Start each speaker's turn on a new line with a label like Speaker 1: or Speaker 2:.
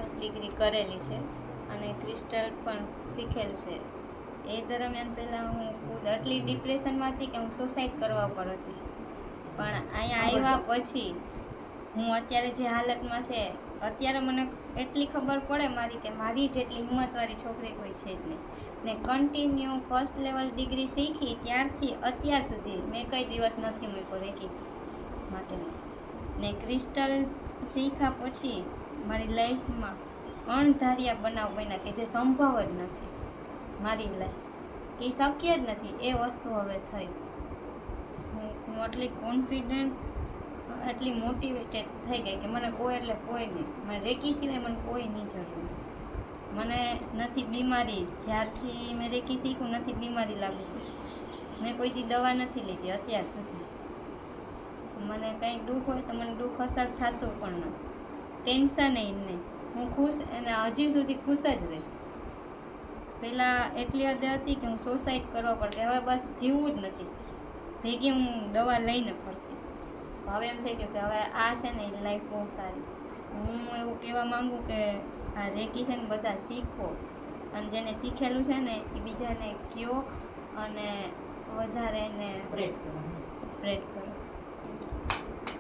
Speaker 1: First degree કરેલી છે અને ક્રિસ્ટલ પણ શીખેલું છે. એ દરમિયાન પહેલાં હું ખુદ આટલી ડિપ્રેશનમાં હતી કે હું સુસાઇડ કરવા પર હતી. પણ અહીંયા આવ્યા પછી હું અત્યારે જે હાલતમાં છે, અત્યારે મને એટલી ખબર પડે મારી કે મારી જેટલી હિંમતવાળી છોકરી કોઈ છે જ નહીં. ને કન્ટિન્યુ ફર્સ્ટ લેવલ ડિગ્રી શીખી ત્યારથી અત્યાર સુધી મેં કંઈ દિવસ નથી મૂક્યો રેકી માટેનો. ને ક્રિસ્ટલ શીખ્યા પછી મારી લાઈફમાં અણધાર્યા બનાવ બન્યા કે જે સંભવ જ નથી. મારી લાઈફ કે શક્ય જ નથી એ વસ્તુ હવે થઈ. હું આટલી કોન્ફિડન્ટ, આટલી મોટિવેટેડ થઈ ગઈ કે મને કોઈ એટલે કોઈ નહીં, મને રેકી સિવાય મને કોઈ નહીં જરૂર. મને નથી બીમારી, જ્યારથી મેં રેકી શીખ્યું નથી બીમારી લાગુ પડી. મેં કોઈથી દવા નથી લીધી અત્યાર સુધી. મને કંઈ દુઃખ હોય તો મને દુઃખ અસર થતું પણ નથી, ટેન્શન નહીં. હું ખુશ અને હજી સુધી ખુશ જ રહી. પહેલાં એટલી હદે હતી કે હું સુસાઇડ કરવા પડતી, હવે બસ જીવવું જ નથી, ભેગી હું દવા લઈને ફરતી. હવે એમ થઈ ગયું કે હવે આ છે ને એ લાઈફ બહુ સારી. હું એવું કહેવા માગું કે આ રેકી છે ને બધા શીખો, અને જેને શીખેલું છે ને એ બીજાને કહો અને વધારે એને સ્પ્રેડ કરો.